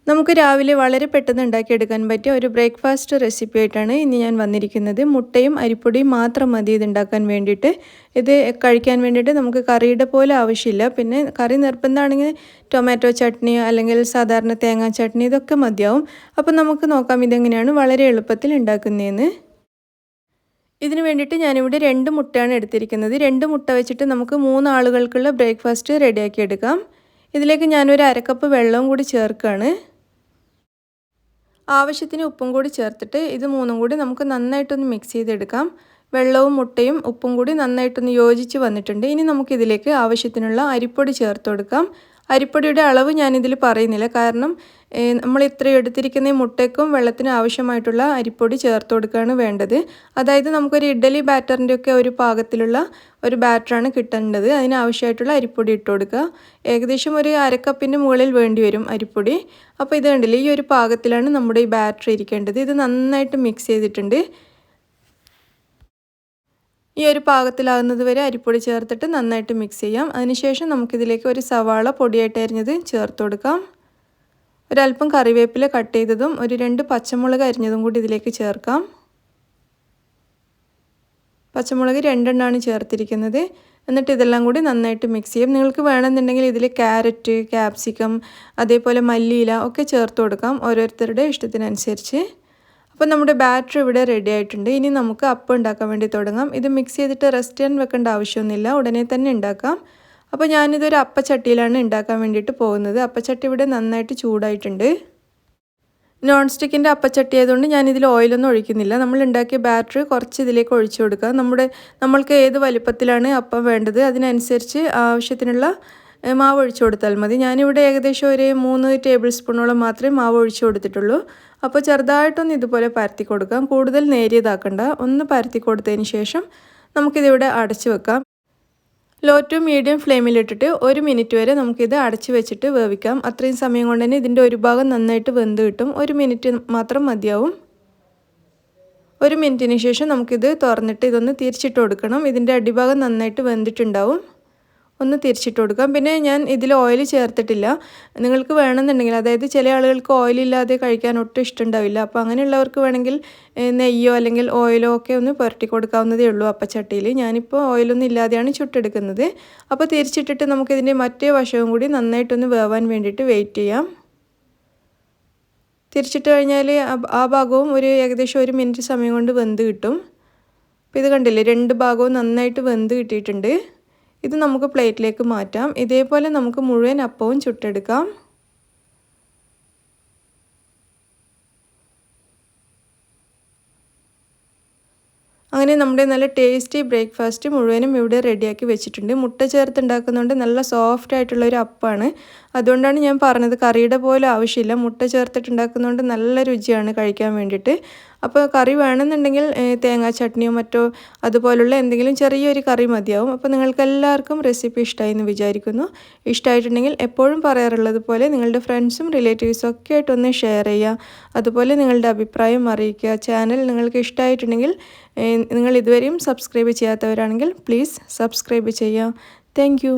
നമുക്ക് രാവിലെ വളരെ പെട്ടെന്ന് ഉണ്ടാക്കിയെടുക്കാൻ പറ്റിയ ഒരു ബ്രേക്ക്ഫാസ്റ്റ് റെസിപ്പി ആയിട്ടാണ് ഇന്ന് ഞാൻ വന്നിരിക്കുന്നത്. മുട്ടയും അരിപ്പൊടിയും മാത്രം മതി ഇത് ഉണ്ടാക്കാൻ വേണ്ടിയിട്ട്. ഇത് കഴിക്കാൻ വേണ്ടിയിട്ട് നമുക്ക് കറിയുടെ പോലെ ആവശ്യമില്ല. പിന്നെ കറി നിർബന്ധമാണെങ്കിൽ ടൊമാറ്റോ ചട്നിയോ അല്ലെങ്കിൽ സാധാരണ തേങ്ങാ ചട്നി ഇതൊക്കെ മതിയാവും. അപ്പോൾ നമുക്ക് നോക്കാം ഇതെങ്ങനെയാണ് വളരെ എളുപ്പത്തിൽ ഉണ്ടാക്കുന്നതെന്ന്. ഇതിന് വേണ്ടിയിട്ട് ഞാനിവിടെ 2 മുട്ടയാണ് എടുത്തിരിക്കുന്നത്. 2 മുട്ട വെച്ചിട്ട് നമുക്ക് 3 ആളുകൾക്കുള്ള ബ്രേക്ക്ഫാസ്റ്റ് റെഡിയാക്കി എടുക്കാം. ഇതിലേക്ക് ഞാനൊരു അരക്കപ്പ് വെള്ളവും കൂടി ചേർക്കുകയാണ്. ആവശ്യത്തിന് ഉപ്പും കൂടി ചേർത്തിട്ട് ഇത് മൂന്നും കൂടി നമുക്ക് നന്നായിട്ടൊന്ന് മിക്സ് ചെയ്തെടുക്കാം. വെള്ളവും മുട്ടയും ഉപ്പും കൂടി നന്നായിട്ടൊന്ന് യോജിച്ച് വന്നിട്ടുണ്ട്. ഇനി നമുക്കിതിലേക്ക് ആവശ്യത്തിനുള്ള അരിപ്പൊടി ചേർത്ത് കൊടുക്കാം. അരിപ്പൊടിയുടെ അളവ് ഞാനിതിൽ പറയുന്നില്ല, കാരണം നമ്മൾ ഇത്രയും എടുത്തിരിക്കുന്ന ഈ മുട്ടയ്ക്കും വെള്ളത്തിന് ആവശ്യമായിട്ടുള്ള അരിപ്പൊടി ചേർത്ത് കൊടുക്കുകയാണ് വേണ്ടത്. അതായത് നമുക്കൊരു ഇഡ്ഡലി ബാറ്ററിൻ്റെ ഒക്കെ ഒരു പാകത്തിലുള്ള ഒരു ബാറ്ററാണ് കിട്ടേണ്ടത്. അതിനാവശ്യമായിട്ടുള്ള അരിപ്പൊടി ഇട്ട് കൊടുക്കുക. ഏകദേശം ഒരു അരക്കപ്പിൻ്റെ മുകളിൽ വേണ്ടി വരും അരിപ്പൊടി. അപ്പോൾ ഇത് കണ്ടില്ലേ, ഈ ഒരു പാകത്തിലാണ് നമ്മുടെ ഈ ബാറ്റർ ഇരിക്കേണ്ടത്. ഇത് നന്നായിട്ട് മിക്സ് ചെയ്തിട്ടുണ്ട്. ഈ ഒരു പാകത്തിലാകുന്നത് വരെ അരിപ്പൊടി ചേർത്തിട്ട് നന്നായിട്ട് മിക്സ് ചെയ്യാം. അതിനുശേഷം നമുക്കിതിലേക്ക് ഒരു സവാള പൊടിയായിട്ട് അരിഞ്ഞത് ചേർത്ത് കൊടുക്കാം. ഒരല്പം കറിവേപ്പില കട്ട് ചെയ്തതും ഒരു 2 പച്ചമുളക് അരിഞ്ഞതും കൂടി ഇതിലേക്ക് ചേർക്കാം. പച്ചമുളക് 2 എണ്ണമാണ് ചേർത്തിരിക്കുന്നത്. എന്നിട്ട് ഇതെല്ലാം കൂടി നന്നായിട്ട് മിക്സ് ചെയ്യും. നിങ്ങൾക്ക് വേണമെന്നുണ്ടെങ്കിൽ ഇതിൽ ക്യാരറ്റ്, ക്യാപ്സിക്കം, അതേപോലെ മല്ലിയില ഒക്കെ ചേർത്ത് കൊടുക്കാം, ഓരോരുത്തരുടെ ഇഷ്ടത്തിനനുസരിച്ച്. അപ്പോൾ നമ്മുടെ ബാറ്റർ ഇവിടെ റെഡി ആയിട്ടുണ്ട്. ഇനി നമുക്ക് അപ്പം ഉണ്ടാക്കാൻ വേണ്ടി തുടങ്ങാം. ഇത് മിക്സ് ചെയ്തിട്ട് റെസ്റ്റ് ചെയ്യാൻ വെക്കേണ്ട ആവശ്യമൊന്നുമില്ല, ഉടനെ തന്നെ ഉണ്ടാക്കാം. അപ്പോൾ ഞാനിതൊരു അപ്പച്ചട്ടിയിലാണ് ഉണ്ടാക്കാൻ വേണ്ടിയിട്ട് പോകുന്നത്. അപ്പച്ചട്ടി ഇവിടെ നന്നായിട്ട് ചൂടായിട്ടുണ്ട്. നോൺ സ്റ്റിക്കിൻ്റെ അപ്പച്ചട്ടി ആയതുകൊണ്ട് ഞാനിതിൽ ഓയിലൊന്നും ഒഴിക്കുന്നില്ല. നമ്മൾ ഉണ്ടാക്കിയ ബാറ്റർ കുറച്ച് ഇതിലേക്ക് ഒഴിച്ചു കൊടുക്കുക. നമ്മൾക്ക് ഏത് വലിപ്പത്തിലാണ് അപ്പം വേണ്ടത് അതിനനുസരിച്ച് ആവശ്യത്തിനുള്ള മാവ് ഒഴിച്ചു കൊടുത്താൽ മതി. ഞാനിവിടെ ഏകദേശം ഒരു 3 ടേബിൾ സ്പൂണോളം മാത്രമേ മാവ് ഒഴിച്ചു കൊടുത്തിട്ടുള്ളൂ. അപ്പോൾ ചെറുതായിട്ടൊന്ന് ഇതുപോലെ പരത്തി കൊടുക്കാം. കൂടുതൽ നേരിയതാക്കണ്ട. ഒന്ന് പരത്തി കൊടുത്തതിന് ശേഷം നമുക്കിതിവിടെ അടച്ചു വെക്കാം. ലോ ടു മീഡിയം ഫ്ലെയിമിലിട്ടിട്ട് 1 മിനിറ്റ് വരെ നമുക്കിത് അടച്ചു വെച്ചിട്ട് വേവിക്കാം. അത്രയും സമയം കൊണ്ട് തന്നെ ഇതിൻ്റെ ഒരു ഭാഗം നന്നായിട്ട് വെന്ത് കിട്ടും. 1 മിനിറ്റ് മാത്രം മതിയാവും. 1 മിനിറ്റിന് ശേഷം നമുക്കിത് തുറന്നിട്ട് ഇതൊന്ന് തിരിച്ചിട്ട് കൊടുക്കണം. ഇതിൻ്റെ അടിഭാഗം നന്നായിട്ട് വെന്തിട്ടുണ്ടാവും. ഒന്ന് തിരിച്ചിട്ട് കൊടുക്കാം. പിന്നെ ഞാൻ ഇതിൽ ഓയിൽ ചേർത്തിട്ടില്ല. നിങ്ങൾക്ക് വേണമെന്നുണ്ടെങ്കിൽ, അതായത് ചില ആളുകൾക്ക് ഓയിലില്ലാതെ കഴിക്കാൻ ഒട്ടും ഇഷ്ടമുണ്ടാവില്ല. അപ്പോൾ അങ്ങനെയുള്ളവർക്ക് വേണമെങ്കിൽ നെയ്യോ അല്ലെങ്കിൽ ഓയിലോ ഒക്കെ ഒന്ന് പുരട്ടി കൊടുക്കാവുന്നതേ ഉള്ളൂ അപ്പച്ചട്ടിയിൽ. ഞാനിപ്പോൾ ഓയിലൊന്നും ഇല്ലാതെയാണ് ചുട്ടെടുക്കുന്നത്. അപ്പോൾ തിരിച്ചിട്ടിട്ട് നമുക്കിതിൻ്റെ മറ്റേ വശവും കൂടി നന്നായിട്ടൊന്ന് വേവാൻ വേണ്ടിയിട്ട് വെയിറ്റ് ചെയ്യാം. തിരിച്ചിട്ട് കഴിഞ്ഞാൽ ആ ഭാഗവും ഒരു ഏകദേശം 1 മിനിറ്റ് സമയം കൊണ്ട് വെന്ത് കിട്ടും. അപ്പോൾ ഇത് കണ്ടില്ലേ, 2 ഭാഗവും നന്നായിട്ട് വെന്ത് കിട്ടിയിട്ടുണ്ട്. ഇത് നമുക്ക് പ്ലേറ്റിലേക്ക് മാറ്റാം. ഇതേപോലെ നമുക്ക് മുഴുവൻ അപ്പവും ചുട്ടെടുക്കാം. അങ്ങനെ നമ്മുടെ നല്ല ടേസ്റ്റി ബ്രേക്ക്ഫാസ്റ്റ് മുഴുവനും ഇവിടെ റെഡിയാക്കി വെച്ചിട്ടുണ്ട്. മുട്ട ചേർത്ത് ഉണ്ടാക്കുന്നതുകൊണ്ട് നല്ല സോഫ്റ്റ് ആയിട്ടുള്ളൊരു അപ്പമാണ്. അതുകൊണ്ടാണ് ഞാൻ പറഞ്ഞത് കറിയുടെ പോലെ ആവശ്യമില്ല. മുട്ട ചേർത്തിട്ട് ഉണ്ടാക്കുന്നതുകൊണ്ട് നല്ല രുചിയാണ് കഴിക്കാൻ വേണ്ടിയിട്ട്. അപ്പോൾ കറി വേണമെന്നുണ്ടെങ്കിൽ തേങ്ങാ ചട്നിയോ മറ്റോ അതുപോലുള്ള എന്തെങ്കിലും ചെറിയൊരു കറി മതിയാവും. അപ്പോൾ നിങ്ങൾക്ക് എല്ലാവർക്കും റെസിപ്പി ഇഷ്ടമായി എന്ന് വിചാരിക്കുന്നു. ഇഷ്ടമായിട്ടുണ്ടെങ്കിൽ എപ്പോഴും പറയാറുള്ളത് പോലെ നിങ്ങളുടെ ഫ്രണ്ട്സും റിലേറ്റീവ്സും ഒക്കെ ആയിട്ടൊന്ന് ഷെയർ ചെയ്യുക. അതുപോലെ നിങ്ങളുടെ അഭിപ്രായം അറിയിക്കുക. ചാനൽ നിങ്ങൾക്ക് ഇഷ്ടമായിട്ടുണ്ടെങ്കിൽ നിങ്ങൾ ഇതുവരെയും സബ്സ്ക്രൈബ് ചെയ്യാത്തവരാണെങ്കിൽ പ്ലീസ് സബ്സ്ക്രൈബ് ചെയ്യുക. താങ്ക്